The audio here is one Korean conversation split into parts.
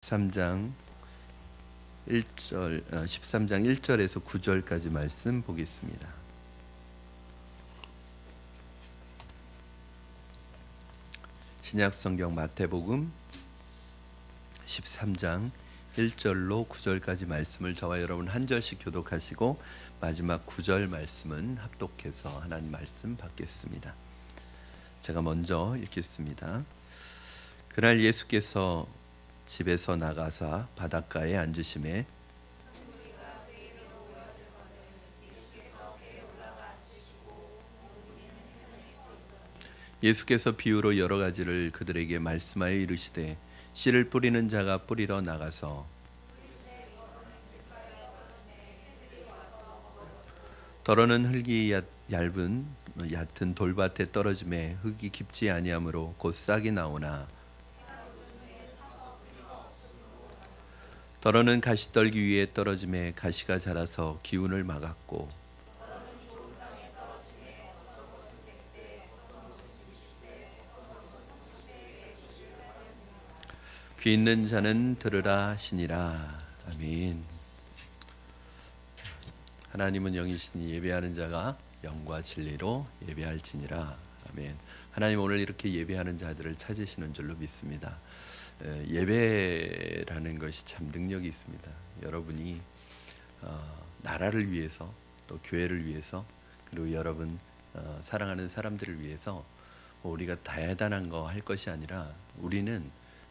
13장 1절에서 9절까지 말씀 보겠습니다. 신약성경 마태복음 13장 1절로 9절까지 말씀을 저와 여러분 한 절씩 교독하시고 마지막 9절 말씀은 합독해서 하나님 말씀 받겠습니다. 제가 먼저 읽겠습니다. 그날 예수께서 집에서 나가사 바닷가에 앉으심에 예수께서 비유로 여러 가지를 그들에게 말씀하여 이르시되 씨를 뿌리는 자가 뿌리러 나가서 더러는 흙이 얕은 돌밭에 떨어짐에 흙이 깊지 아니하므로 곧 싹이 나오나 더러는 가시떨기 위에 떨어짐에 가시가 자라서 기운을 막았고 귀 있는 자는 들으라 하시니라. 아멘. 하나님은 영이시니 예배하는 자가 영과 진리로 예배할지니라. 아멘. 하나님 오늘 이렇게 예배하는 자들을 찾으시는 줄로 믿습니다. 예배라는 것이 참 능력이 있습니다. 여러분이 나라를 위해서 또 교회를 위해서 그리고 여러분 사랑하는 사람들을 위해서 우리가 대단한 거 할 것이 아니라 우리는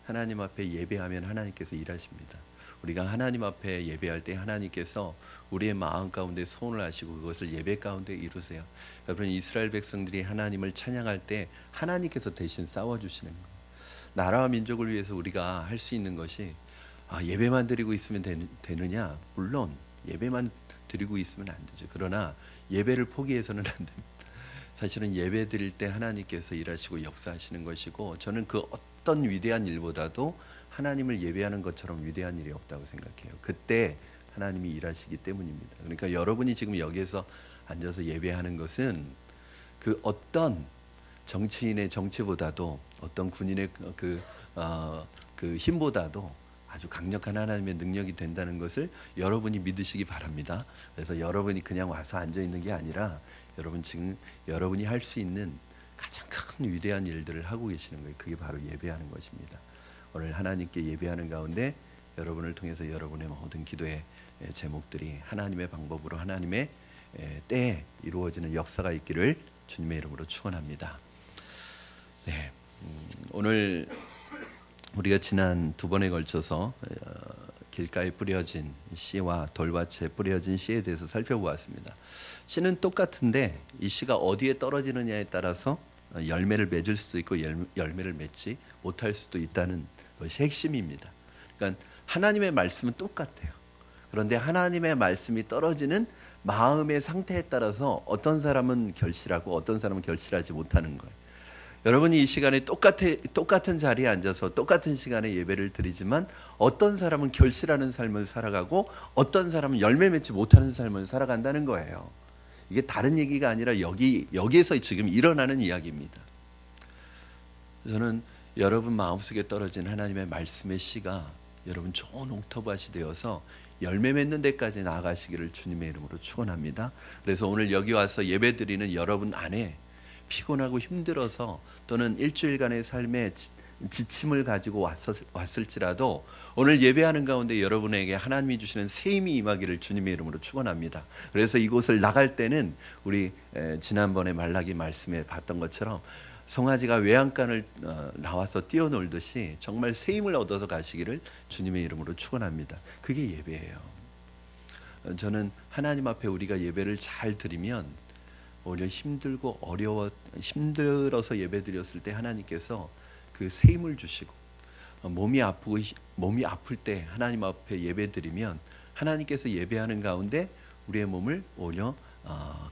하나님 앞에 예배하면 하나님께서 일하십니다. 우리가 하나님 앞에 예배할 때 하나님께서 우리의 마음 가운데 소원을 하시고 그것을 예배 가운데 이루세요. 여러분 이스라엘 백성들이 하나님을 찬양할 때 하나님께서 대신 싸워주시는 거예요. 나라와 민족을 위해서 우리가 할 수 있는 것이 예배만 드리고 있으면 되느냐? 물론 예배만 드리고 있으면 안 되죠. 그러나 예배를 포기해서는 안 됩니다. 사실은 예배 드릴 때 하나님께서 일하시고 역사하시는 것이고 저는 그 어떤 위대한 일보다도 하나님을 예배하는 것처럼 위대한 일이 없다고 생각해요. 그때 하나님이 일하시기 때문입니다. 그러니까 여러분이 지금 여기에서 앉아서 예배하는 것은 그 어떤 정치인의 정치보다도 어떤 군인의 그 힘보다도 아주 강력한 하나님의 능력이 된다는 것을 여러분이 믿으시기 바랍니다. 그래서 여러분이 그냥 와서 앉아 있는 게 아니라 여러분 지금 여러분이 할 수 있는 가장 큰 위대한 일들을 하고 계시는 거예요. 그게 바로 예배하는 것입니다. 오늘 하나님께 예배하는 가운데 여러분을 통해서 여러분의 모든 기도의 제목들이 하나님의 방법으로 하나님의 때에 이루어지는 역사가 있기를 주님의 이름으로 축원합니다. 네, 오늘 우리가 지난 두 번에 걸쳐서 길가에 뿌려진 씨와 돌밭에 뿌려진 씨에 대해서 살펴보았습니다. 씨는 똑같은데 이 씨가 어디에 떨어지느냐에 따라서 열매를 맺을 수도 있고 열매를 맺지 못할 수도 있다는 것이 핵심입니다. 그러니까 하나님의 말씀은 똑같아요. 그런데 하나님의 말씀이 떨어지는 마음의 상태에 따라서 어떤 사람은 결실하고 어떤 사람은 결실하지 못하는 거예요. 여러분이 이 시간에 똑같은 자리에 앉아서 똑같은 시간에 예배를 드리지만 어떤 사람은 결실하는 삶을 살아가고 어떤 사람은 열매 맺지 못하는 삶을 살아간다는 거예요. 이게 다른 얘기가 아니라 여기에서 지금 일어나는 이야기입니다. 저는 여러분 마음속에 떨어진 하나님의 말씀의 씨가 여러분 좋은 옥토밭이 되어서 열매 맺는 데까지 나아가시기를 주님의 이름으로 축원합니다. 그래서 오늘 여기 와서 예배 드리는 여러분 안에 피곤하고 힘들어서 또는 일주일간의 삶에 지침을 가지고 왔을지라도 오늘 예배하는 가운데 여러분에게 하나님이 주시는 새 힘이 임하기를 주님의 이름으로 축원합니다. 그래서 이곳을 나갈 때는 우리 지난번에 말라기 말씀에 봤던 것처럼 송아지가 외양간을 나와서 뛰어놀듯이 정말 새 힘을 얻어서 가시기를 주님의 이름으로 축원합니다. 그게 예배예요. 저는 하나님 앞에 우리가 예배를 잘 드리면 오히려 힘들어서 예배 드렸을 때 하나님께서 그 새 힘을 주시고 몸이 아플 때 하나님 앞에 예배 드리면 하나님께서 예배하는 가운데 우리의 몸을 오히려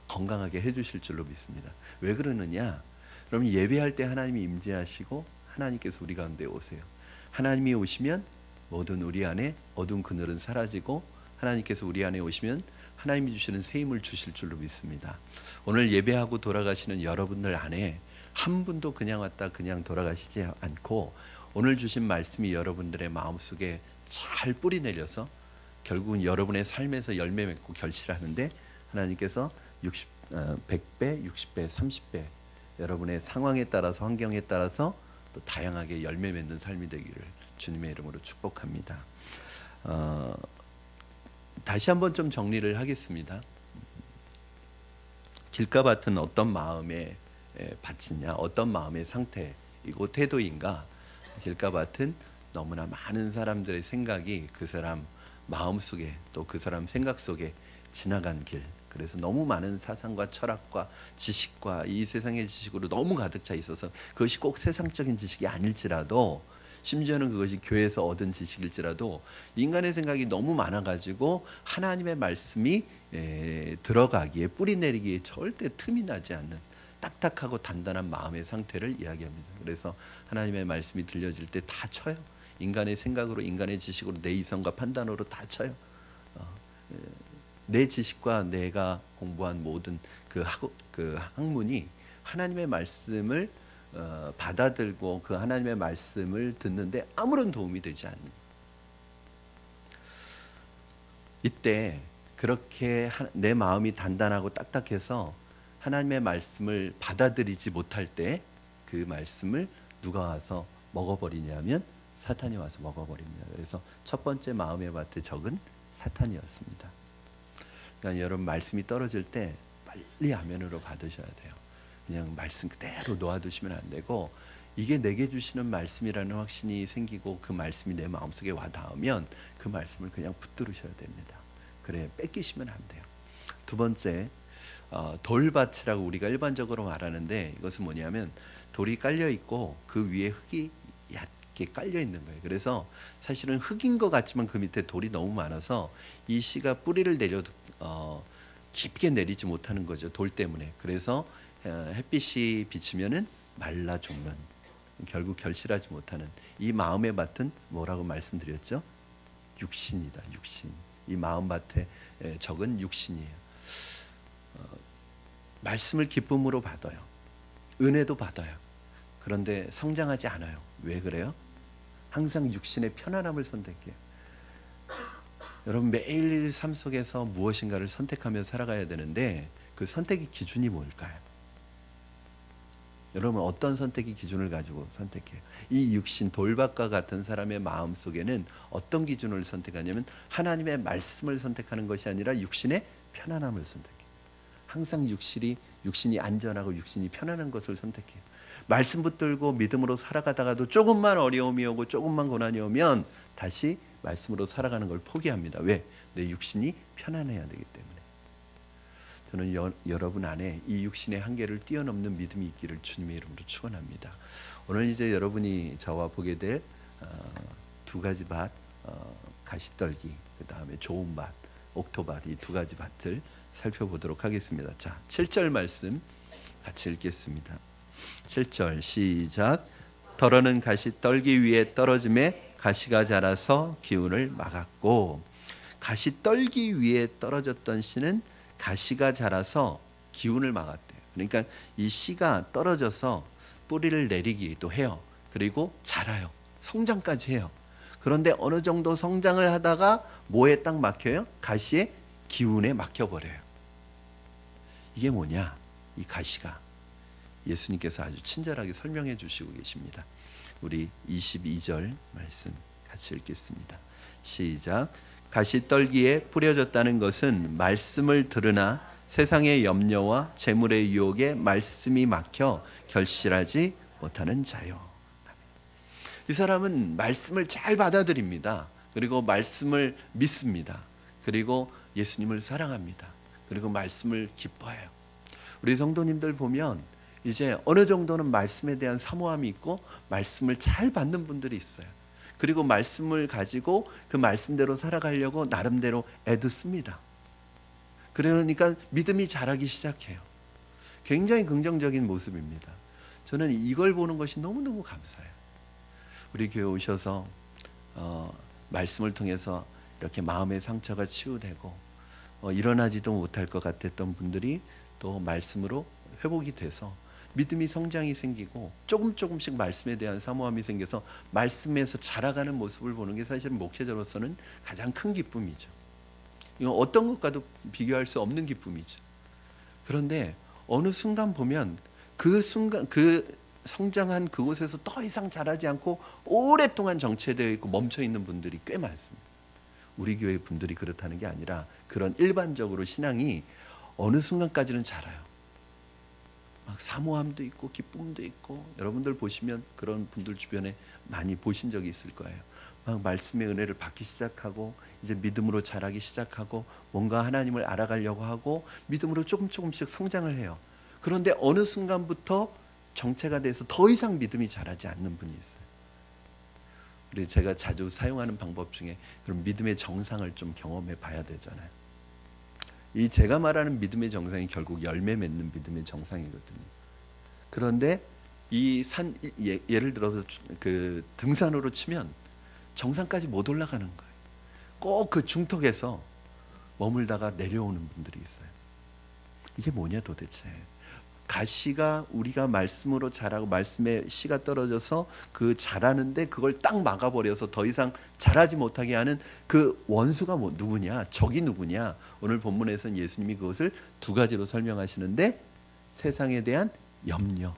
건강하게 해주실 줄로 믿습니다. 왜 그러느냐? 그러면 예배할 때 하나님이 임재하시고 하나님께서 우리 가운데 오세요. 하나님이 오시면 모든 우리 안에 어두운 그늘은 사라지고 하나님께서 우리 안에 오시면 하나님이 주시는 새 힘을 주실 줄로 믿습니다. 오늘 예배하고 돌아가시는 여러분들 안에 한 분도 그냥 왔다 그냥 돌아가시지 않고 오늘 주신 말씀이 여러분들의 마음속에 잘 뿌리 내려서 결국은 여러분의 삶에서 열매 맺고 결실하는데 하나님께서 100배, 60배, 30배 여러분의 상황에 따라서 환경에 따라서 또 다양하게 열매 맺는 삶이 되기를 주님의 이름으로 축복합니다. 다시 한번 좀 정리를 하겠습니다. 길가밭은 어떤 마음의 밭이냐, 어떤 마음의 상태이고 태도인가? 길가밭은 너무나 많은 사람들의 생각이 그 사람 마음 속에 또 그 사람 생각 속에 지나간 길. 그래서 너무 많은 사상과 철학과 지식과 이 세상의 지식으로 너무 가득 차 있어서 그것이 꼭 세상적인 지식이 아닐지라도 심지어는 그것이 교회에서 얻은 지식일지라도 인간의 생각이 너무 많아가지고 하나님의 말씀이 들어가기에 뿌리 내리기에 절대 틈이 나지 않는 딱딱하고 단단한 마음의 상태를 이야기합니다. 그래서 하나님의 말씀이 들려질 때 다 쳐요. 인간의 생각으로 인간의 지식으로 내 이성과 판단으로 다 쳐요. 내 지식과 내가 공부한 모든 그 학문이 하나님의 말씀을 받아들고 그 하나님의 말씀을 듣는데 아무런 도움이 되지 않는 이때 그렇게 내 마음이 단단하고 딱딱해서 하나님의 말씀을 받아들이지 못할 때 그 말씀을 누가 와서 먹어버리냐면 사탄이 와서 먹어버립니다. 그래서 첫 번째 마음의 밭의 적은 사탄이었습니다. 그러니까 여러분 말씀이 떨어질 때 빨리 아멘으로 받으셔야 돼요. 그냥 말씀 그대로 놓아두시면 안 되고 이게 내게 주시는 말씀이라는 확신이 생기고 그 말씀이 내 마음속에 와 닿으면 그 말씀을 그냥 붙들으셔야 됩니다. 그래 뺏기시면 안 돼요. 두 번째 돌밭이라고 우리가 일반적으로 말하는데 이것은 뭐냐면 돌이 깔려 있고 그 위에 흙이 얇게 깔려 있는 거예요. 그래서 사실은 흙인 것 같지만 그 밑에 돌이 너무 많아서 이 씨가 뿌리를 내려도 깊게 내리지 못하는 거죠. 돌 때문에. 그래서 햇빛이 비치면은 말라 죽는 결국 결실하지 못하는 이 마음의 밭은 뭐라고 말씀드렸죠? 육신이다. 육신. 이 마음밭의 적은 육신이에요. 말씀을 기쁨으로 받아요. 은혜도 받아요. 그런데 성장하지 않아요. 왜 그래요? 항상 육신의 편안함을 선택해요. 여러분 매일 삶 속에서 무엇인가를 선택하며 살아가야 되는데 그 선택의 기준이 뭘까요? 여러분 어떤 선택의 기준을 가지고 선택해요? 이 육신 돌밭과 같은 사람의 마음 속에는 어떤 기준을 선택하냐면 하나님의 말씀을 선택하는 것이 아니라 육신의 편안함을 선택해요. 항상 육신이 안전하고 육신이 편안한 것을 선택해요. 말씀 붙들고 믿음으로 살아가다가도 조금만 어려움이 오고 조금만 고난이 오면 다시 말씀으로 살아가는 걸 포기합니다. 왜? 내 육신이 편안해야 되기 때문에. 저는 여러분 안에 이 육신의 한계를 뛰어넘는 믿음이 있기를 주님의 이름으로 축원합니다. 오늘 이제 여러분이 저와 보게 될 두 가지 밭, 가시떨기, 그 다음에 좋은 밭, 옥토밭 이 두 가지 밭을 살펴보도록 하겠습니다. 자, 7절 말씀 같이 읽겠습니다. 7절 시작. 덜어는 가시떨기 위에 떨어짐에 가시가 자라서 기운을 막았고. 가시떨기 위에 떨어졌던 씨는 가시가 자라서 기운을 막았대요. 그러니까 이 씨가 떨어져서 뿌리를 내리기도 해요. 그리고 자라요. 성장까지 해요. 그런데 어느 정도 성장을 하다가 뭐에 딱 막혀요? 가시의 기운에 막혀버려요. 이게 뭐냐? 이 가시가 예수님께서 아주 친절하게 설명해 주시고 계십니다. 우리 22절 말씀 같이 읽겠습니다. 시작. 가시떨기에 뿌려졌다는 것은 말씀을 들으나 세상의 염려와 재물의 유혹에 말씀이 막혀 결실하지 못하는 자요. 이 사람은 말씀을 잘 받아들입니다. 그리고 말씀을 믿습니다. 그리고 예수님을 사랑합니다. 그리고 말씀을 기뻐해요. 우리 성도님들 보면 이제 어느 정도는 말씀에 대한 사모함이 있고 말씀을 잘 받는 분들이 있어요. 그리고 말씀을 가지고 그 말씀대로 살아가려고 나름대로 애도 씁니다. 그러니까 믿음이 자라기 시작해요. 굉장히 긍정적인 모습입니다. 저는 이걸 보는 것이 너무너무 감사해요. 우리 교회 오셔서 말씀을 통해서 이렇게 마음의 상처가 치유되고 일어나지도 못할 것 같았던 분들이 또 말씀으로 회복이 돼서 믿음이 성장이 생기고 조금씩 말씀에 대한 사모함이 생겨서 말씀에서 자라가는 모습을 보는 게 사실은 목회자로서는 가장 큰 기쁨이죠. 이건 어떤 것과도 비교할 수 없는 기쁨이죠. 그런데 어느 순간 보면 그 순간 그 성장한 그곳에서 더 이상 자라지 않고 오랫동안 정체되어 있고 멈춰 있는 분들이 꽤 많습니다. 우리 교회 분들이 그렇다는 게 아니라 그런 일반적으로 신앙이 어느 순간까지는 자라요. 막 사모함도 있고 기쁨도 있고, 여러분들 보시면 그런 분들 주변에 많이 보신 적이 있을 거예요. 막 말씀의 은혜를 받기 시작하고 이제 믿음으로 자라기 시작하고 뭔가 하나님을 알아가려고 하고 믿음으로 조금씩 성장을 해요. 그런데 어느 순간부터 정체가 돼서 더 이상 믿음이 자라지 않는 분이 있어요. 우리 제가 자주 사용하는 방법 중에 그런 믿음의 정상을 좀 경험해 봐야 되잖아요. 이 제가 말하는 믿음의 정상이 결국 열매 맺는 믿음의 정상이거든요. 그런데 이 산 예를 들어서 그 등산으로 치면 정상까지 못 올라가는 거예요. 꼭 그 중턱에서 머물다가 내려오는 분들이 있어요. 이게 뭐냐 도대체. 가시가 우리가 말씀으로 자라고 말씀의 씨가 떨어져서 그 자라는데 그걸 딱 막아버려서 더 이상 자라지 못하게 하는 그 원수가 누구냐, 적이 누구냐. 오늘 본문에서는 예수님이 그것을 두 가지로 설명하시는데 세상에 대한 염려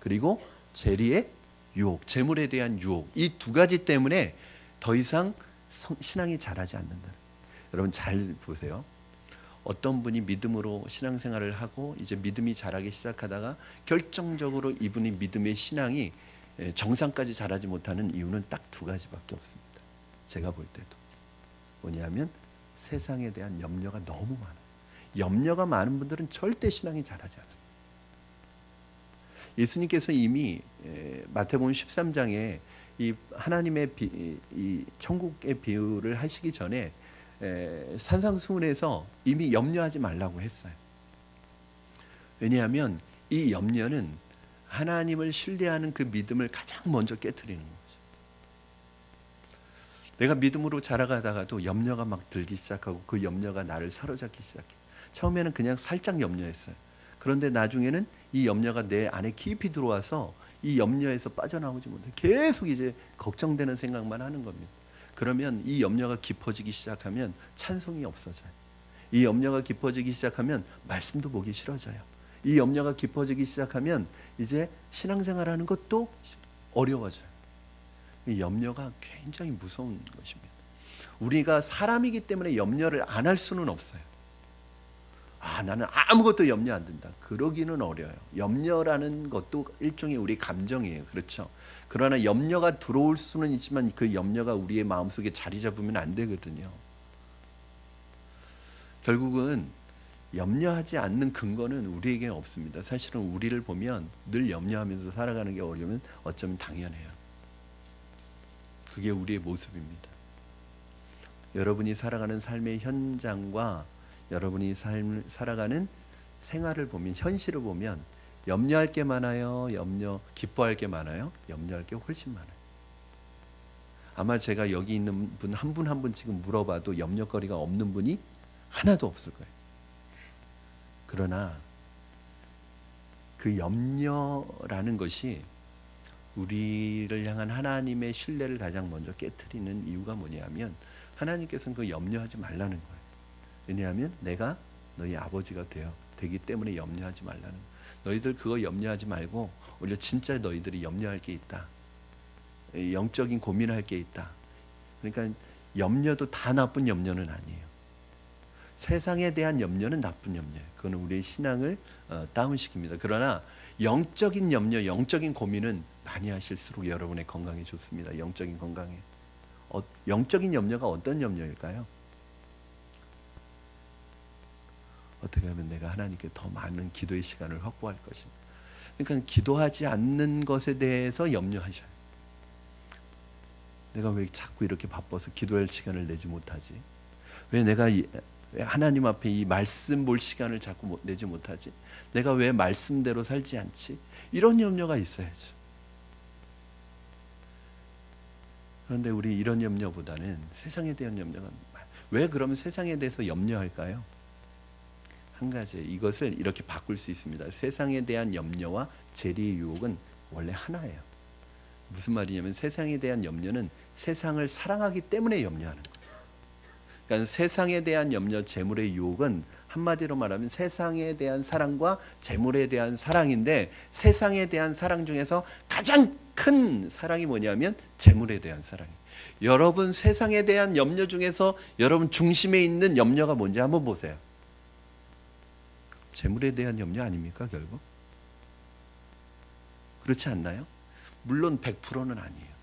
그리고 재리의 유혹, 재물에 대한 유혹, 이 두 가지 때문에 더 이상 신앙이 자라지 않는다. 여러분 잘 보세요. 어떤 분이 믿음으로 신앙생활을 하고 이제 믿음이 자라기 시작하다가 결정적으로 이분이 믿음의 신앙이 정상까지 자라지 못하는 이유는 딱 두 가지밖에 없습니다. 제가 볼 때도 뭐냐면 세상에 대한 염려가 너무 많아요. 염려가 많은 분들은 절대 신앙이 자라지 않습니다. 예수님께서 이미 마태복음 13장에 이 하나님의 이 천국의 비유를 하시기 전에 산상수훈에서 이미 염려하지 말라고 했어요. 왜냐하면 이 염려는 하나님을 신뢰하는 그 믿음을 가장 먼저 깨트리는 거죠. 내가 믿음으로 자라가다가도 염려가 막 들기 시작하고 그 염려가 나를 사로잡기 시작해. 처음에는 그냥 살짝 염려했어요. 그런데 나중에는 이 염려가 내 안에 깊이 들어와서 이 염려에서 빠져나오지 못해. 계속 이제 걱정되는 생각만 하는 겁니다. 그러면 이 염려가 깊어지기 시작하면 찬송이 없어져요. 이 염려가 깊어지기 시작하면 말씀도 보기 싫어져요. 이 염려가 깊어지기 시작하면 이제 신앙생활하는 것도 어려워져요. 이 염려가 굉장히 무서운 것입니다. 우리가 사람이기 때문에 염려를 안 할 수는 없어요. 나는 아무것도 염려 안 된다. 그러기는 어려워요. 염려라는 것도 일종의 우리 감정이에요. 그렇죠? 그러나 염려가 들어올 수는 있지만 그 염려가 우리의 마음속에 자리 잡으면 안 되거든요. 결국은 염려하지 않는 근거는 우리에게 없습니다. 사실은 우리를 보면 늘 염려하면서 살아가는 게 어려우면 어쩌면 당연해요. 그게 우리의 모습입니다. 여러분이 살아가는 삶의 현장과 여러분이 살아가는 생활을 보면, 현실을 보면 염려할 게 많아요? 기뻐할 게 많아요? 염려할 게 훨씬 많아요. 아마 제가 여기 있는 분 한 분 한 분 지금 물어봐도 염려거리가 없는 분이 하나도 없을 거예요. 그러나 그 염려라는 것이 우리를 향한 하나님의 신뢰를 가장 먼저 깨트리는 이유가 뭐냐면 하나님께서는 그 염려하지 말라는 거예요. 왜냐하면 내가 너희 아버지가 되기 때문에 염려하지 말라는 거예요. 너희들 그거 염려하지 말고 오히려 진짜 너희들이 염려할 게 있다. 영적인 고민할 게 있다. 그러니까 염려도 다 나쁜 염려는 아니에요. 세상에 대한 염려는 나쁜 염려예요. 그건 우리의 신앙을 다운시킵니다. 그러나 영적인 염려, 영적인 고민은 많이 하실수록 여러분의 건강에 좋습니다. 영적인 건강에. 영적인 염려가 어떤 염려일까요? 어떻게 하면 내가 하나님께 더 많은 기도의 시간을 확보할 것인가. 그러니까 기도하지 않는 것에 대해서 염려하셔요. 내가 왜 자꾸 이렇게 바빠서 기도할 시간을 내지 못하지? 왜 내가 왜 하나님 앞에 이 말씀 볼 시간을 자꾸 내지 못하지? 내가 왜 말씀대로 살지 않지? 이런 염려가 있어야죠. 그런데 우리 이런 염려보다는 세상에 대한 염려가 왜 그러면 세상에 대해서 염려할까요? 한 가지예요. 이것을 이렇게 바꿀 수 있습니다. 세상에 대한 염려와 재리의 유혹은 원래 하나예요. 무슨 말이냐면 세상에 대한 염려는 세상을 사랑하기 때문에 염려하는 거예요. 그러니까 세상에 대한 염려, 재물의 유혹은 한마디로 말하면 세상에 대한 사랑과 재물에 대한 사랑인데, 세상에 대한 사랑 중에서 가장 큰 사랑이 뭐냐면 재물에 대한 사랑이에요. 여러분 세상에 대한 염려 중에서 여러분 중심에 있는 염려가 뭔지 한번 보세요. 재물에 대한 염려 아닙니까 결국? 그렇지 않나요? 물론 100%는 아니에요.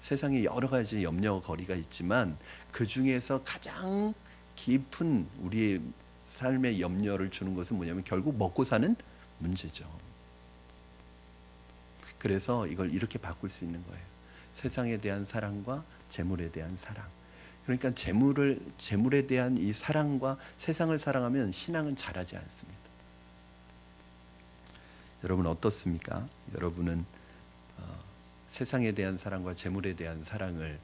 세상에 여러 가지 염려거리가 있지만 그 중에서 가장 깊은 우리의 삶의 염려를 주는 것은 뭐냐면 결국 먹고 사는 문제죠. 그래서 이걸 이렇게 바꿀 수 있는 거예요. 세상에 대한 사랑과 재물에 대한 사랑. 그러니까 재물에 대한 이 사랑과 세상을 사랑하면 신앙은 자라지 않습니다. 여러분 어떻습니까? 여러분은 세상에 대한 사랑과 재물에 대한 사랑을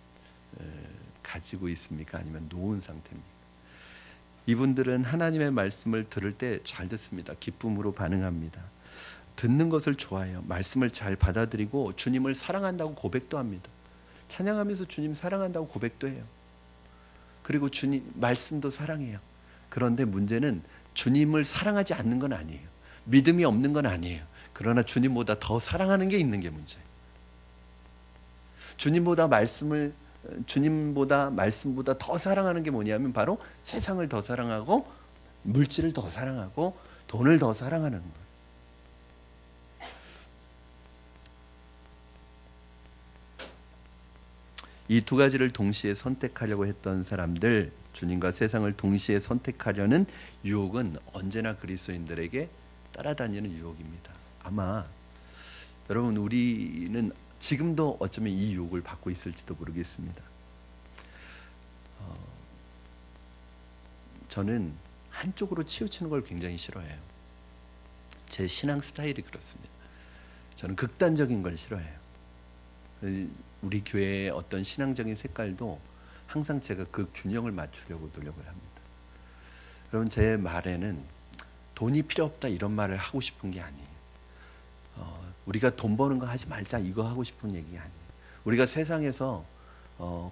가지고 있습니까? 아니면 놓은 상태입니까? 이분들은 하나님의 말씀을 들을 때 잘 듣습니다. 기쁨으로 반응합니다. 듣는 것을 좋아해요. 말씀을 잘 받아들이고 주님을 사랑한다고 고백도 합니다. 찬양하면서 주님 사랑한다고 고백도 해요. 그리고 주님 말씀도 사랑해요. 그런데 문제는 주님을 사랑하지 않는 건 아니에요. 믿음이 없는 건 아니에요. 그러나 주님보다 더 사랑하는 게 있는 게 문제예요. 주님보다 말씀보다 더 사랑하는 게 뭐냐면 바로 세상을 더 사랑하고 물질을 더 사랑하고 돈을 더 사랑하는 거예요. 이 두 가지를 동시에 선택하려고 했던 사람들, 주님과 세상을 동시에 선택하려는 유혹은 언제나 그리스도인들에게 따라다니는 유혹입니다. 아마 여러분 우리는 지금도 어쩌면 이 유혹을 받고 있을지도 모르겠습니다. 저는 한쪽으로 치우치는 걸 굉장히 싫어해요. 제 신앙 스타일이 그렇습니다. 저는 극단적인 걸 싫어해요. 우리 교회의 어떤 신앙적인 색깔도 항상 제가 그 균형을 맞추려고 노력을 합니다. 여러분 제 말에는 돈이 필요 없다 이런 말을 하고 싶은 게 아니에요. 우리가 돈 버는 거 하지 말자 이거 하고 싶은 얘기 아니에요. 우리가 세상에서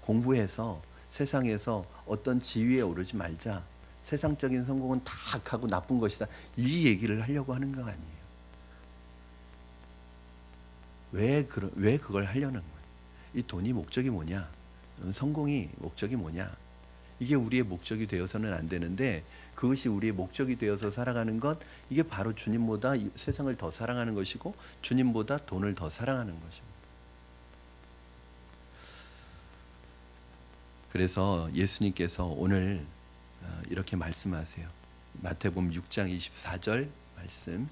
공부해서 세상에서 어떤 지위에 오르지 말자. 세상적인 성공은 다 악하고 나쁜 것이다. 이 얘기를 하려고 하는 거 아니에요. 왜 그걸 하려는 거예요? 이 돈이 목적이 뭐냐? 성공이 목적이 뭐냐? 이게 우리의 목적이 되어서는 안 되는데 그것이 우리의 목적이 되어서 살아가는 것, 이게 바로 주님보다 세상을 더 사랑하는 것이고 주님보다 돈을 더 사랑하는 것입니다. 그래서 예수님께서 오늘 이렇게 말씀하세요. 마태복음 6장 24절 말씀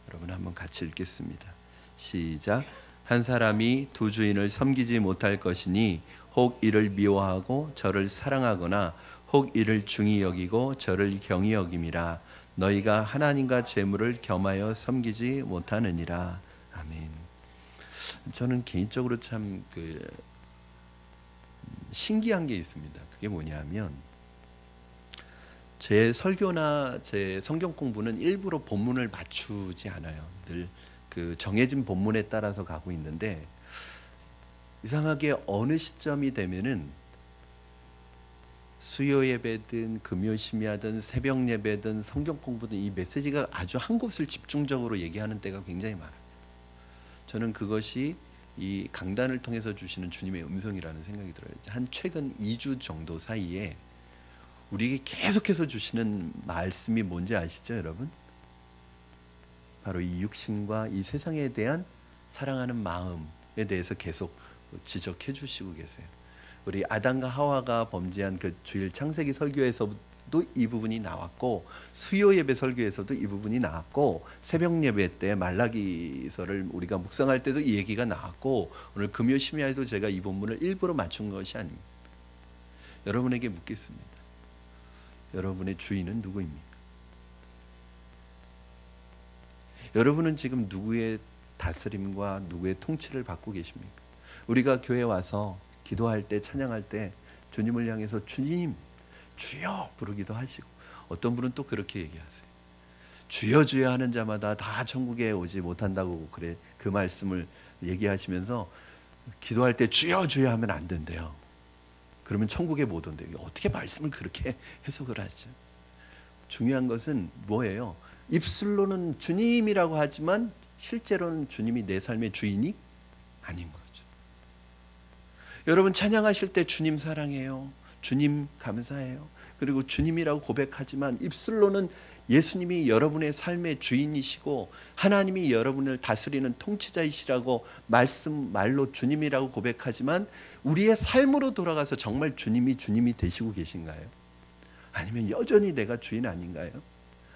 여러분 한번 같이 읽겠습니다. 시작. 한 사람이 두 주인을 섬기지 못할 것이니 혹 이를 미워하고 저를 사랑하거나 혹 이를 중히 여기고 저를 경히 여김이라. 너희가 하나님과 재물을 겸하여 섬기지 못하느니라. 아멘. 저는 개인적으로 참 신기한 게 있습니다. 그게 뭐냐면 제 설교나 제 성경 공부는 일부러 본문을 맞추지 않아요. 늘 그 정해진 본문에 따라서 가고 있는데 이상하게 어느 시점이 되면은 수요 예배든 금요 심야든 새벽 예배든 성경 공부든 이 메시지가 아주 한 곳을 집중적으로 얘기하는 때가 굉장히 많아요. 저는 그것이 이 강단을 통해서 주시는 주님의 음성이라는 생각이 들어요. 한 최근 2주 정도 사이에 우리에게 계속해서 주시는 말씀이 뭔지 아시죠, 여러분? 바로 이 육신과 이 세상에 대한 사랑하는 마음에 대해서 계속 지적해 주시고 계세요. 우리 아담과 하와가 범죄한 그 주일 창세기 설교에서도 이 부분이 나왔고 수요 예배 설교에서도 이 부분이 나왔고 새벽 예배 때 말라기서를 우리가 묵상할 때도 이 얘기가 나왔고 오늘 금요 심야에도 제가 이 본문을 일부러 맞춘 것이 아닙니다. 여러분에게 묻겠습니다. 여러분의 주인은 누구입니까? 여러분은 지금 누구의 다스림과 누구의 통치를 받고 계십니까? 우리가 교회 와서 기도할 때 찬양할 때 주님을 향해서 주님, 주여 부르기도 하시고 어떤 분은 또 그렇게 얘기하세요. 주여 주여 하는 자마다 다 천국에 오지 못한다고 그래 그 말씀을 얘기하시면서 기도할 때 주여 주여 하면 안 된대요. 그러면 천국에 못 온대요. 어떻게 말씀을 그렇게 해석을 하죠? 중요한 것은 뭐예요? 입술로는 주님이라고 하지만 실제로는 주님이 내 삶의 주인이 아닌 거죠. 여러분 찬양하실 때 주님 사랑해요. 주님 감사해요. 그리고 주님이라고 고백하지만 입술로는 예수님이 여러분의 삶의 주인이시고 하나님이 여러분을 다스리는 통치자이시라고 말로 주님이라고 고백하지만 우리의 삶으로 돌아가서 정말 주님이 되시고 계신가요? 아니면 여전히 내가 주인 아닌가요?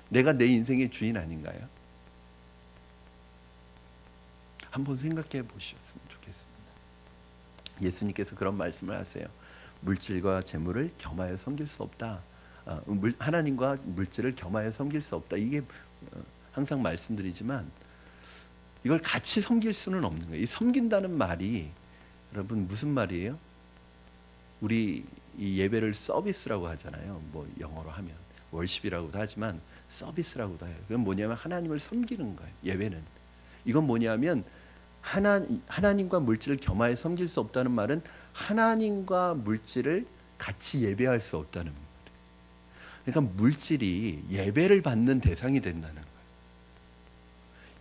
내가 내 인생의 주인 아닌가요? 한번 생각해 보셨으면 좋겠습니다. 예수님께서 그런 말씀을 하세요. 물질과 재물을 겸하여 섬길 수 없다. 하나님과 물질을 겸하여 섬길 수 없다. 이게 항상 말씀드리지만 이걸 같이 섬길 수는 없는 거예요. 이 섬긴다는 말이 여러분 무슨 말이에요? 우리 이 예배를 서비스라고 하잖아요. 뭐 영어로 하면 월십이라고도 하지만 서비스라고도 해요. 그건 뭐냐면 하나님을 섬기는 거예요. 예배는. 이건 뭐냐면 하나님과 물질을 겸하여 섬길 수 없다는 말은 하나님과 물질을 같이 예배할 수 없다는 말이에요. 그러니까 물질이 예배를 받는 대상이 된다는 거예요.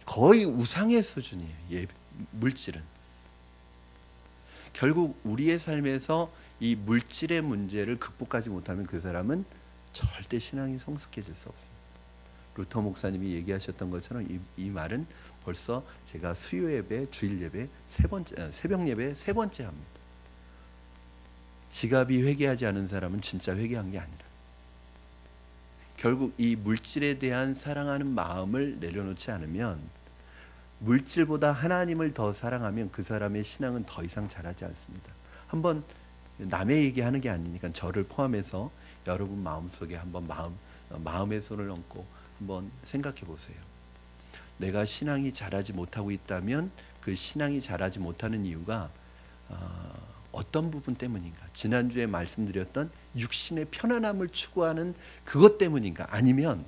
거의 우상의 수준이에요. 물질은. 결국 우리의 삶에서 이 물질의 문제를 극복하지 못하면 그 사람은 절대 신앙이 성숙해질 수 없습니다. 루터 목사님이 얘기하셨던 것처럼 이 말은 벌써 제가 수요 예배, 주일 예배 새벽 예배 세 번째 합니다. 지갑이 회개하지 않은 사람은 진짜 회개한 게 아니라 결국 이 물질에 대한 사랑하는 마음을 내려놓지 않으면 물질보다 하나님을 더 사랑하면 그 사람의 신앙은 더 이상 자라지 않습니다. 한번 남의 얘기하는 게 아니니까 저를 포함해서 여러분 마음속에 한번 마음의 손을 얹고 한번 생각해 보세요. 내가 신앙이 자라지 못하고 있다면 그 신앙이 자라지 못하는 이유가 어떤 부분 때문인가? 지난주에 말씀드렸던 육신의 편안함을 추구하는 그것 때문인가? 아니면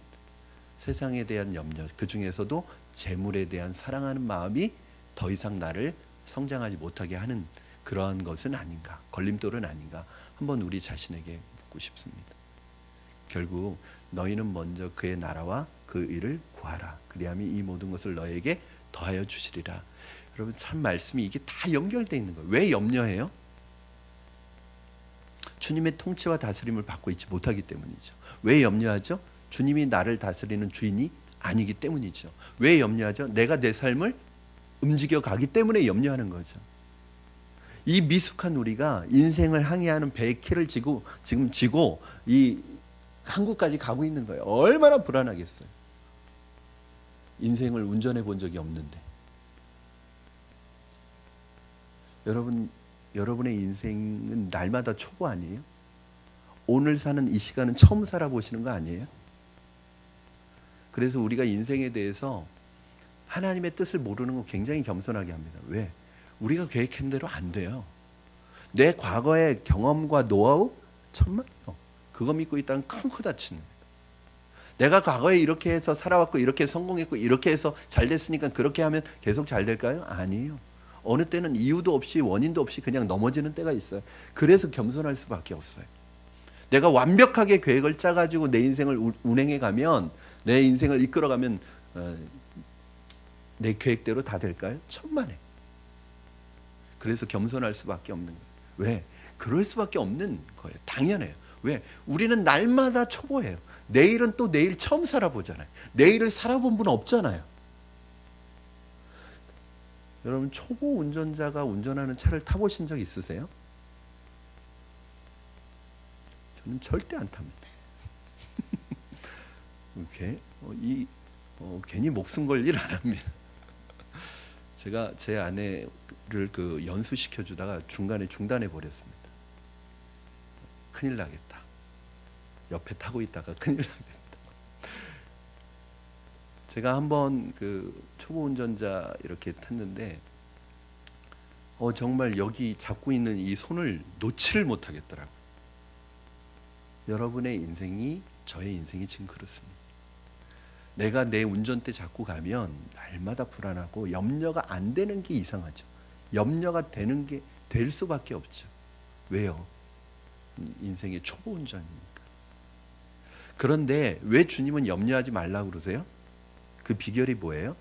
세상에 대한 염려, 그 중에서도 재물에 대한 사랑하는 마음이 더 이상 나를 성장하지 못하게 하는 그러한 것은 아닌가? 걸림돌은 아닌가? 한번 우리 자신에게 묻고 싶습니다. 결국 너희는 먼저 그의 나라와 그 일을 구하라. 그리하면 이 모든 것을 너에게 더하여 주시리라. 여러분 참 말씀이 이게 다 연결되어 있는 거예요. 왜 염려해요? 주님의 통치와 다스림을 받고 있지 못하기 때문이죠. 왜 염려하죠? 주님이 나를 다스리는 주인이 아니기 때문이죠. 왜 염려하죠? 내가 내 삶을 움직여 가기 때문에 염려하는 거죠. 이 미숙한 우리가 인생을 항해하는 배의 키를 지고 이 한국까지 가고 있는 거예요. 얼마나 불안하겠어요. 인생을 운전해 본 적이 없는데. 여러분의 인생은 날마다 초보 아니에요? 오늘 사는 이 시간은 처음 살아보시는 거 아니에요? 그래서 우리가 인생에 대해서 하나님의 뜻을 모르는 거 굉장히 겸손하게 합니다. 왜? 우리가 계획한 대로 안 돼요. 내 과거의 경험과 노하우 천만이요. 그거 믿고 있다면 큰 코 다치는 거예요. 내가 과거에 이렇게 해서 살아왔고 이렇게 성공했고 이렇게 해서 잘 됐으니까 그렇게 하면 계속 잘 될까요? 아니에요. 어느 때는 이유도 없이 원인도 없이 그냥 넘어지는 때가 있어요. 그래서 겸손할 수밖에 없어요. 내가 완벽하게 계획을 짜가지고 내 인생을 운행해 가면 내 인생을 이끌어가면 내 계획대로 다 될까요? 천만에. 그래서 겸손할 수밖에 없는 거예요. 왜? 그럴 수밖에 없는 거예요. 당연해요. 왜? 우리는 날마다 초보예요. 내일은 또 내일 처음 살아보잖아요. 내일을 살아본 분 없잖아요. 여러분 초보 운전자가 운전하는 차를 타보신 적 있으세요? 저는 절대 안 탑니다. 괜히 목숨 걸 일 안 합니다. 제가 제 아내를 연수시켜 주다가 중간에 중단해 버렸습니다. 큰일 나겠다. 옆에 타고 있다가 큰일 나겠다. 제가 한번 초보 운전자 이렇게 탔는데 정말 여기 잡고 있는 이 손을 놓지를 못하겠더라고요. 여러분의 인생이 저의 인생이 지금 그렇습니다. 내가 내 운전대 잡고 가면 날마다 불안하고 염려가 안 되는 게 이상하죠. 염려가 되는 게 될 수밖에 없죠. 왜요? 인생의 초보 운전이니까. 그런데 왜 주님은 염려하지 말라고 그러세요? 그 비결이 뭐예요?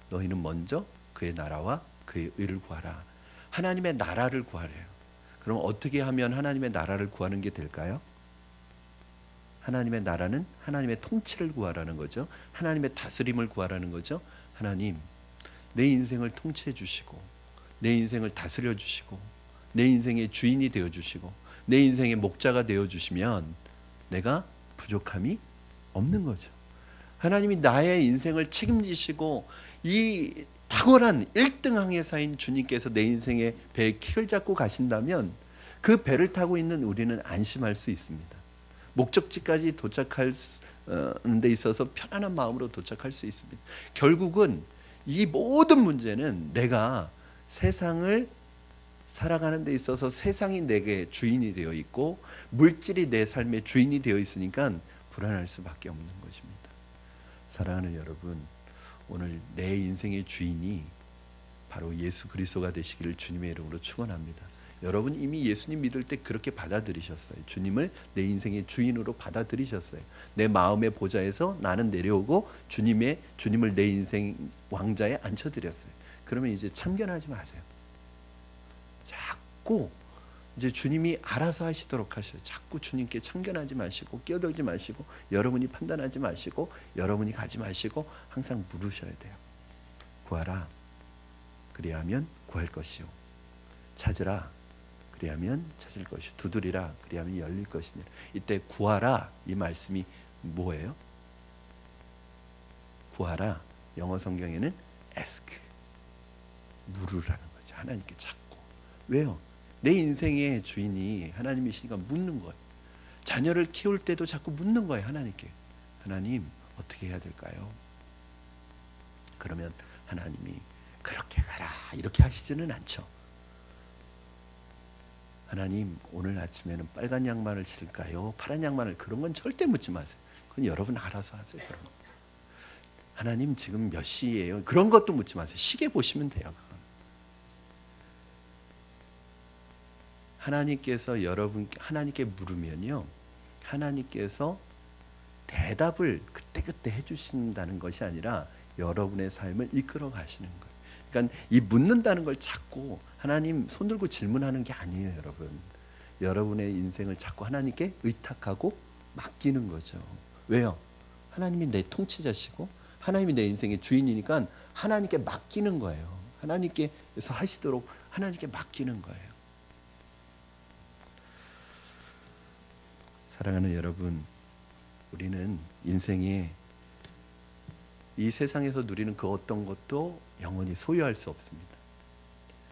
너희는 먼저 그의 나라와 그의 의를 구하라. 하나님의 나라를 구하래요. 그럼 어떻게 하면 하나님의 나라를 구하는 게 될까요? 하나님의 나라는 하나님의 통치를 구하라는 거죠. 하나님의 다스림을 구하라는 거죠. 하나님, 내 인생을 통치해 주시고 내 인생을 다스려 주시고 내 인생의 주인이 되어 주시고 내 인생의 목자가 되어 주시면 내가 부족함이 없는 거죠. 하나님이 나의 인생을 책임지시고 이 탁월한 1등 항해사인 주님께서 내 인생의 배의 키를 잡고 가신다면 그 배를 타고 있는 우리는 안심할 수 있습니다. 목적지까지 도착하는 데 있어서 편안한 마음으로 도착할 수 있습니다. 결국은 이 모든 문제는 내가 세상을 살아가는 데 있어서 세상이 내게 주인이 되어 있고 물질이 내 삶의 주인이 되어 있으니까 불안할 수밖에 없는 것입니다. 사랑하는 여러분, 오늘 내 인생의 주인이 바로 예수 그리스도가 되시기를 주님의 이름으로 축원합니다. 여러분 이미 예수님 믿을 때 그렇게 받아들이셨어요. 주님을 내 인생의 주인으로 받아들이셨어요. 내 마음의 보좌에서 나는 내려오고 주님을 내 인생 왕자에 앉혀드렸어요. 그러면 이제 참견하지 마세요. 자꾸 이제 주님이 알아서 하시도록 하셔요. 자꾸 주님께 참견하지 마시고 끼어들지 마시고 여러분이 판단하지 마시고 여러분이 가지 마시고 항상 물으셔야 돼요. 구하라. 그리하면 구할 것이요. 찾으라. 그리하면 찾을 것이요. 두드리라. 그리하면 열릴 것이니라. 이때 구하라 이 말씀이 뭐예요? 구하라. 영어 성경에는 ask. 물으라는 거죠. 하나님께 찾고. 왜요? 내 인생의 주인이 하나님이시니까 묻는 거예요. 자녀를 키울 때도 자꾸 묻는 거예요. 하나님께. 하나님 어떻게 해야 될까요? 그러면 하나님이 그렇게 가라 이렇게 하시지는 않죠. 하나님 오늘 아침에는 빨간 양말을 신을까요? 파란 양말을 그런 건 절대 묻지 마세요. 그건 여러분 알아서 하세요. 그런 거. 하나님 지금 몇 시예요? 그런 것도 묻지 마세요. 시계 보시면 돼요. 그건. 하나님께서 하나님께 물으면요, 하나님께서 대답을 그때그때 해주신다는 것이 아니라 여러분의 삶을 이끌어 가시는 거예요. 그러니까 이 묻는다는 걸 자꾸 하나님 손 들고 질문하는 게 아니에요, 여러분. 여러분의 인생을 자꾸 하나님께 의탁하고 맡기는 거죠. 왜요? 하나님이 내 통치자시고 하나님이 내 인생의 주인이니까 하나님께 맡기는 거예요. 하나님께서 하시도록 하나님께 맡기는 거예요. 사랑하는 여러분, 우리는 인생에 이 세상에서 누리는 그 어떤 것도 영원히 소유할 수 없습니다.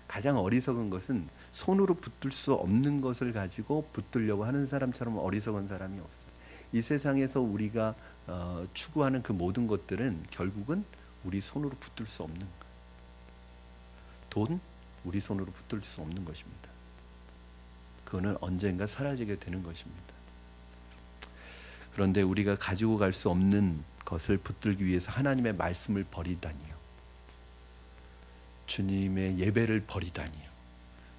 가장 어리석은 것은 손으로 붙들 수 없는 것을 가지고 붙들려고 하는 사람처럼 어리석은 사람이 없어요. 이 세상에서 우리가 추구하는 그 모든 것들은 결국은 우리 손으로 붙들 수 없는 거예요. 돈, 우리 손으로 붙들 수 없는 것입니다. 그거는 언젠가 사라지게 되는 것입니다. 그런데 우리가 가지고 갈 수 없는 것을 붙들기 위해서 하나님의 말씀을 버리다니요, 주님의 예배를 버리다니요,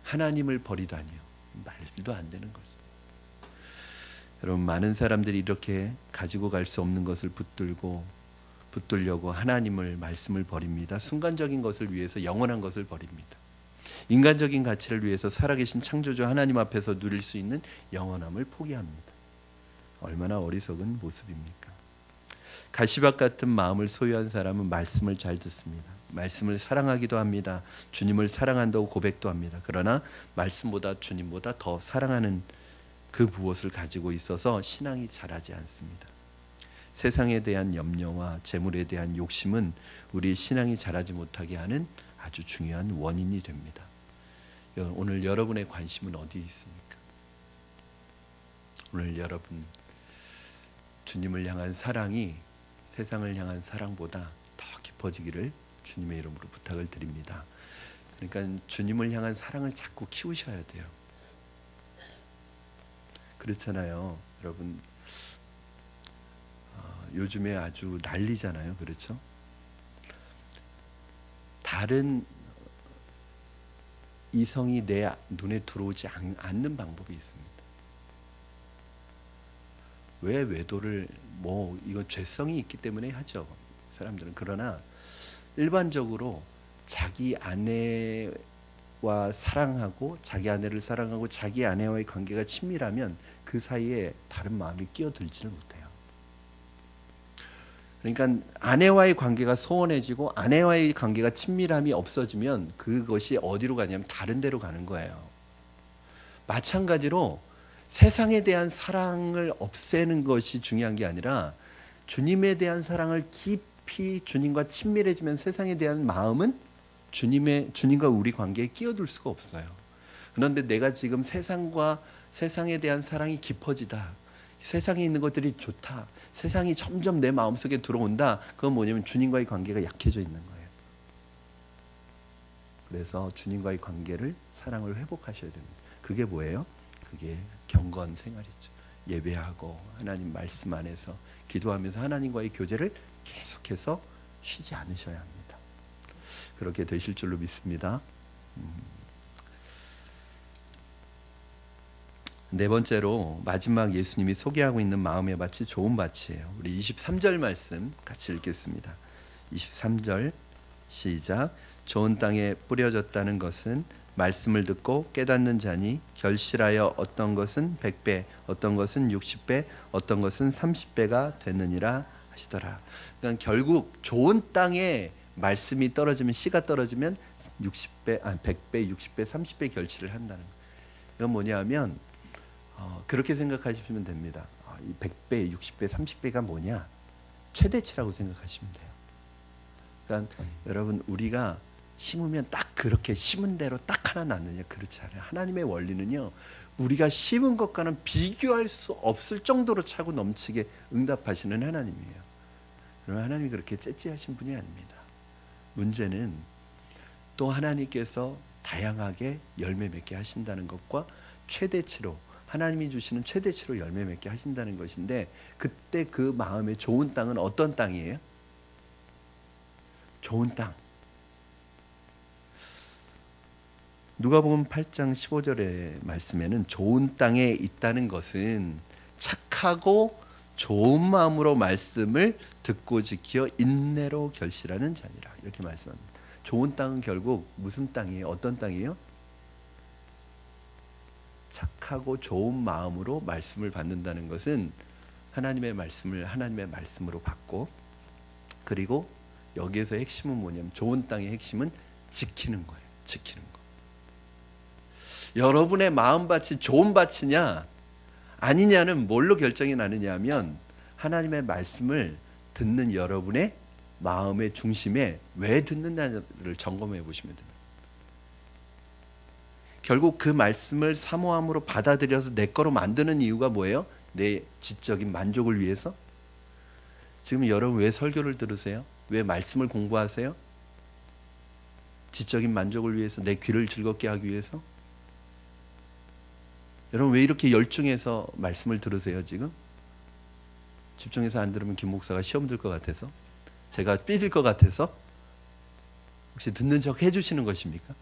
하나님을 버리다니요, 말도 안 되는 거죠. 여러분, 많은 사람들이 이렇게 가지고 갈 수 없는 것을 붙들려고 하나님을 말씀을 버립니다. 순간적인 것을 위해서 영원한 것을 버립니다. 인간적인 가치를 위해서 살아계신 창조주 하나님 앞에서 누릴 수 있는 영원함을 포기합니다. 얼마나 어리석은 모습입니까? 가시밭 같은 마음을 소유한 사람은 말씀을 잘 듣습니다. 말씀을 사랑하기도 합니다. 주님을 사랑한다고 고백도 합니다. 그러나 말씀보다 주님보다 더 사랑하는 그 무엇을 가지고 있어서 신앙이 자라지 않습니다. 세상에 대한 염려와 재물에 대한 욕심은 우리 신앙이 자라지 못하게 하는 아주 중요한 원인이 됩니다. 오늘 여러분의 관심은 어디에 있습니까? 오늘 여러분 주님을 향한 사랑이 세상을 향한 사랑보다 더 깊어지기를 주님의 이름으로 부탁을 드립니다. 그러니까 주님을 향한 사랑을 자꾸 키우셔야 돼요. 그렇잖아요. 여러분 요즘에 아주 난리잖아요. 그렇죠? 다른 이성이 내 눈에 들어오지 않는 방법이 있습니다. 왜 외도를 이건 죄성이 있기 때문에 하죠. 사람들은. 그러나 일반적으로 자기 아내와 사랑하고 자기 아내를 사랑하고 자기 아내와의 관계가 친밀하면 그 사이에 다른 마음이 끼어들지를 못해요. 그러니까 아내와의 관계가 소원해지고 아내와의 관계가 친밀함이 없어지면 그것이 어디로 가냐면 다른 데로 가는 거예요. 마찬가지로 세상에 대한 사랑을 없애는 것이 중요한 게 아니라 주님에 대한 사랑을 깊이 주님과 친밀해지면 세상에 대한 마음은 주님과 우리 관계에 끼어들 수가 없어요. 그런데 내가 지금 세상에 대한 사랑이 깊어지다. 세상에 있는 것들이 좋다. 세상이 점점 내 마음속에 들어온다. 그건 뭐냐면 주님과의 관계가 약해져 있는 거예요. 그래서 주님과의 관계를 사랑을 회복하셔야 됩니다. 그게 뭐예요? 그게 경건 생활이죠. 예배하고 하나님 말씀 안에서 기도하면서 하나님과의 교제를 계속해서 쉬지 않으셔야 합니다. 그렇게 되실 줄로 믿습니다. 네 번째로 마지막 예수님이 소개하고 있는 마음의 밭이 좋은 밭이에요. 우리 23절 말씀 같이 읽겠습니다. 23절 시작. 좋은 땅에 뿌려졌다는 것은 말씀을 듣고 깨닫는 자니 결실하여 어떤 것은 100배, 어떤 것은 60배, 어떤 것은 30배가 되느니라 하시더라. 그러니까 결국 좋은 땅에 말씀이 떨어지면, 씨가 떨어지면 100배, 60배, 30배 결실을 한다는 거예요. 이건 뭐냐면 그렇게 생각하시면 됩니다. 이 100배, 60배, 30배가 뭐냐? 최대치라고 생각하시면 돼요. 그러니까 여러분 우리가 심으면 딱 그렇게 심은 대로 딱 하나 낳느냐? 그렇지 않아요. 하나님의 원리는요. 우리가 심은 것과는 비교할 수 없을 정도로 차고 넘치게 응답하시는 하나님이에요. 그러나 하나님이 그렇게 째째하신 분이 아닙니다. 문제는 또 하나님께서 다양하게 열매 맺게 하신다는 것과 최대치로 하나님이 주시는 최대치로 열매 맺게 하신다는 것인데 그때 그 마음의 좋은 땅은 어떤 땅이에요? 좋은 땅. 누가복음 8장 15절의 말씀에는 좋은 땅에 있다는 것은 착하고 좋은 마음으로 말씀을 듣고 지켜 인내로 결실하는 자니라 이렇게 말씀합니다. 좋은 땅은 결국 무슨 땅이에요? 어떤 땅이에요? 착하고 좋은 마음으로 말씀을 받는다는 것은 하나님의 말씀을 하나님의 말씀으로 받고 그리고 여기에서 핵심은 뭐냐면 좋은 땅의 핵심은 지키는 거예요. 지키는 거. 여러분의 마음밭이 좋은 밭이냐 아니냐는 뭘로 결정이 나느냐 하면 하나님의 말씀을 듣는 여러분의 마음의 중심에 왜 듣느냐를 점검해 보시면 됩니다. 결국 그 말씀을 사모함으로 받아들여서 내 거로 만드는 이유가 뭐예요? 내 지적인 만족을 위해서? 지금 여러분 왜 설교를 들으세요? 왜 말씀을 공부하세요? 지적인 만족을 위해서, 내 귀를 즐겁게 하기 위해서? 여러분 왜 이렇게 열중해서 말씀을 들으세요 지금? 집중해서 안 들으면 김 목사가 시험 들 것 같아서? 제가 삐질 것 같아서? 혹시 듣는 척 해주시는 것입니까?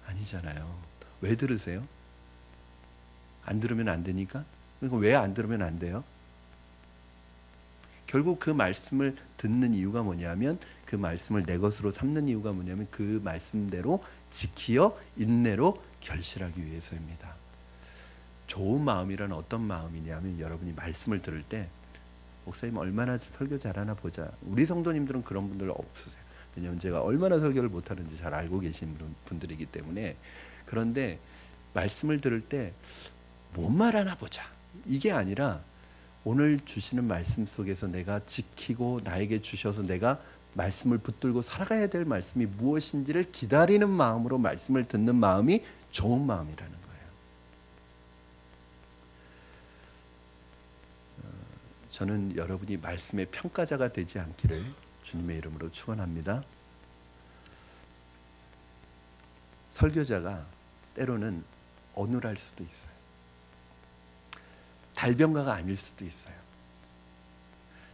아니잖아요. 왜 들으세요? 안 들으면 안 되니까? 그러니까 왜 안 들으면 안 돼요? 결국 그 말씀을 듣는 이유가 뭐냐면 그 말씀을 내 것으로 삼는 이유가 뭐냐면 그 말씀대로 지키어 인내로 결실하기 위해서입니다. 좋은 마음이란 어떤 마음이냐면 여러분이 말씀을 들을 때 목사님 얼마나 설교 잘하나 보자. 우리 성도님들은 그런 분들 없으세요. 왜냐하면 제가 얼마나 설교를 못하는지 잘 알고 계신 분들이기 때문에. 그런데 말씀을 들을 때 뭔 말하나 보자. 이게 아니라 오늘 주시는 말씀 속에서 내가 지키고 나에게 주셔서 내가 말씀을 붙들고 살아가야 될 말씀이 무엇인지를 기다리는 마음으로 말씀을 듣는 마음이 좋은 마음이라는 거예요. 저는 여러분이 말씀의 평가자가 되지 않기를 주님의 이름으로 축원합니다. 설교자가 때로는 어눌할 수도 있어요. 달변가가 아닐 수도 있어요.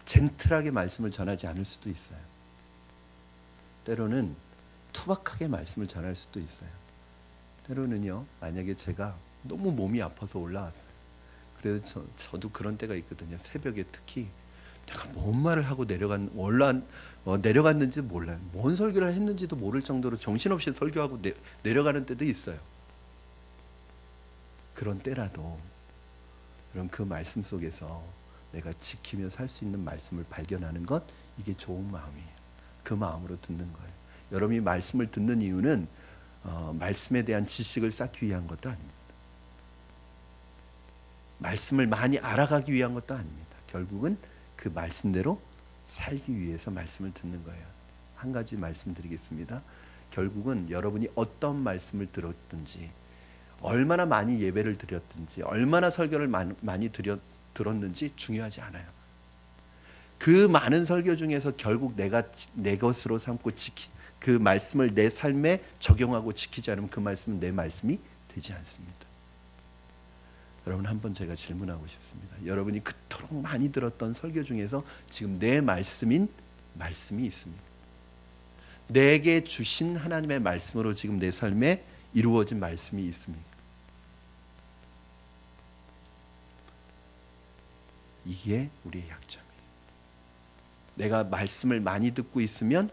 젠틀하게 말씀을 전하지 않을 수도 있어요. 때로는 투박하게 말씀을 전할 수도 있어요. 때로는요, 만약에 제가 너무 몸이 아파서 올라왔어요. 그래서 저도 그런 때가 있거든요. 새벽에 특히 내가 뭔 말을 하고 내려갔는지 몰라요. 뭔 설교를 했는지도 모를 정도로 정신없이 설교하고 내려가는 때도 있어요. 그런 때라도 그럼 그 말씀 속에서 내가 지키며 살 수 있는 말씀을 발견하는 것, 이게 좋은 마음이에요. 그 마음으로 듣는 거예요. 여러분이 말씀을 듣는 이유는 말씀에 대한 지식을 쌓기 위한 것도 아닙니다. 말씀을 많이 알아가기 위한 것도 아닙니다. 결국은 그 말씀대로 살기 위해서 말씀을 듣는 거예요. 한 가지 말씀드리겠습니다. 결국은 여러분이 어떤 말씀을 들었든지, 얼마나 많이 예배를 드렸든지, 얼마나 설교를 많이 들었는지 중요하지 않아요. 그 많은 설교 중에서 결국 내가 내 것으로 삼고 그 말씀을 내 삶에 적용하고 지키지 않으면 그 말씀은 내 말씀이 되지 않습니다. 여러분, 한번 제가 질문하고 싶습니다. 여러분이 그토록 많이 들었던 설교 중에서 지금 내 말씀인 말씀이 있습니까? 내게 주신 하나님의 말씀으로 지금 내 삶에 이루어진 말씀이 있습니까? 이게 우리의 약점이에요. 내가 말씀을 많이 듣고 있으면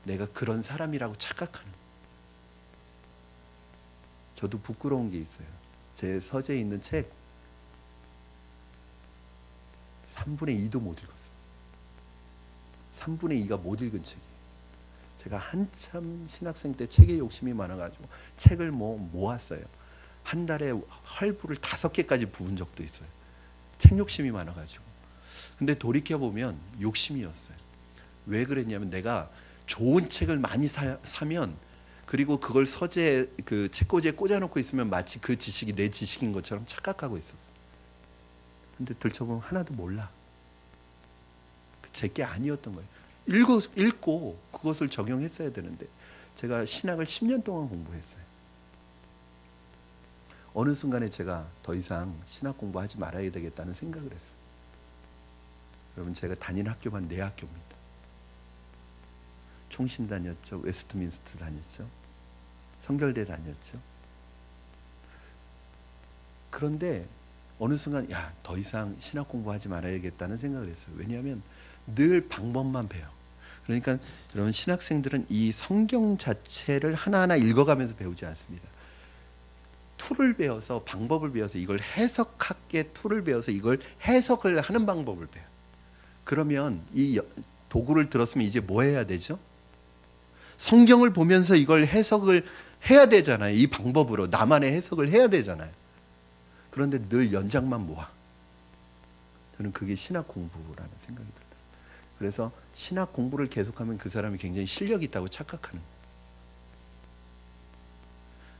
내가 그런 사람이라고 착각하는. 저도 부끄러운 게 있어요. 제 서재에 있는 책 3분의 2도 못 읽었어요. 3분의 2가 못 읽은 책이에요. 제가 한참 신학생 때 책에 욕심이 많아가지고 책을 모았어요. 한 달에 할부를 5개까지 부은 적도 있어요. 책 욕심이 많아가지고. 근데 돌이켜보면 욕심이었어요. 왜 그랬냐면 내가 좋은 책을 많이 사면, 그리고 그걸 서재 그 책꽂이에 꽂아놓고 있으면 마치 그 지식이 내 지식인 것처럼 착각하고 있었어. 근데 들춰보면 하나도 몰라. 제게 아니었던 거예요. 읽고 그것을 적용했어야 되는데, 제가 신학을 10년 동안 공부했어요. 어느 순간에 제가 더 이상 신학 공부하지 말아야 되겠다는 생각을 했어요. 여러분, 제가 다니는 학교만 4학교입니다. 총신 다녔죠. 웨스트민스터 다녔죠. 성결대 다녔죠. 그런데 어느 순간 더 이상 신학 공부하지 말아야겠다는 생각을 했어요. 왜냐하면 늘 방법만 배워. 그러니까 여러분, 신학생들은 이 성경 자체를 하나하나 읽어가면서 배우지 않습니다. 툴을 배워서, 방법을 배워서, 이걸 해석학의 툴을 배워서 이걸 해석을 하는 방법을 배워요. 그러면 이 도구를 들었으면 이제 뭐 해야 되죠? 성경을 보면서 이걸 해석을 해야 되잖아요. 이 방법으로 나만의 해석을 해야 되잖아요. 그런데 늘 연장만 모아. 저는 그게 신학 공부라는 생각이 들어요. 그래서 신학 공부를 계속하면 그 사람이 굉장히 실력이 있다고 착각하는 거예요.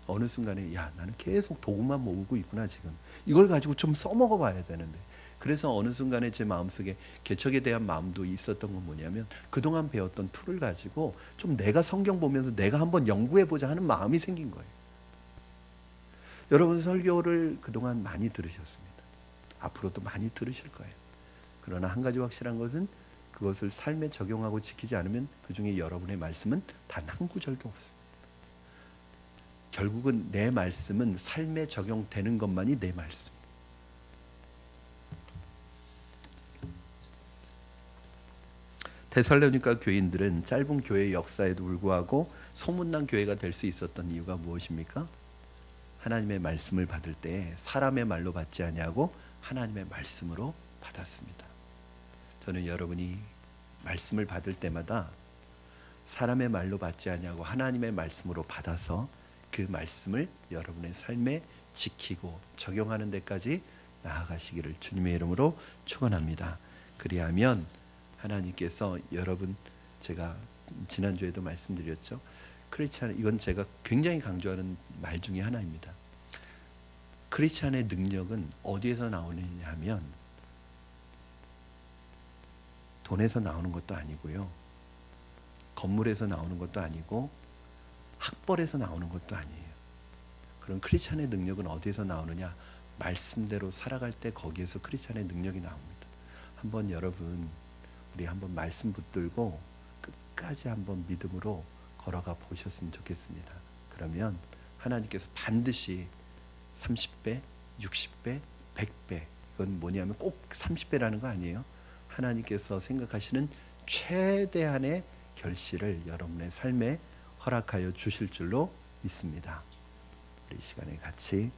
어느 순간에 나는 계속 도구만 모으고 있구나. 지금 이걸 가지고 좀 써먹어 봐야 되는데. 그래서 어느 순간에 제 마음속에 개척에 대한 마음도 있었던 건 뭐냐면, 그동안 배웠던 툴을 가지고 좀 내가 성경 보면서 내가 한번 연구해보자 하는 마음이 생긴 거예요. 여러분, 설교를 그동안 많이 들으셨습니다. 앞으로도 많이 들으실 거예요. 그러나 한 가지 확실한 것은, 그것을 삶에 적용하고 지키지 않으면 그 중에 여러분의 말씀은 단 한 구절도 없습니다. 결국은 내 말씀은 삶에 적용되는 것만이 내 말씀. 데살로니가 교인들은 짧은 교회 역사에도 불구하고 소문난 교회가 될 수 있었던 이유가 무엇입니까? 하나님의 말씀을 받을 때 사람의 말로 받지 아니하고 하나님의 말씀으로 받았습니다. 저는 여러분이 말씀을 받을 때마다 사람의 말로 받지 아니하고 하나님의 말씀으로 받아서 그 말씀을 여러분의 삶에 지키고 적용하는 데까지 나아가시기를 주님의 이름으로 축원합니다. 그리하면 하나님께서 여러분, 제가 지난주에도 말씀드렸죠. 크리스찬, 이건 제가 굉장히 강조하는 말 중에 하나입니다. 크리스찬의 능력은 어디에서 나오느냐 하면 돈에서 나오는 것도 아니고요, 건물에서 나오는 것도 아니고 학벌에서 나오는 것도 아니에요. 그럼 크리스찬의 능력은 어디에서 나오느냐? 말씀대로 살아갈 때 거기에서 크리스찬의 능력이 나옵니다. 한번 여러분 우리 한번 말씀 붙들고 끝까지 한번 믿음으로 걸어가 보셨으면 좋겠습니다. 그러면 하나님께서 반드시 30배, 60배, 100배, 이건 뭐냐면 꼭 30배라는 거 아니에요. 하나님께서 생각하시는 최대한의 결실을 여러분의 삶에 허락하여 주실 줄로 믿습니다. 우리 이 시간에 같이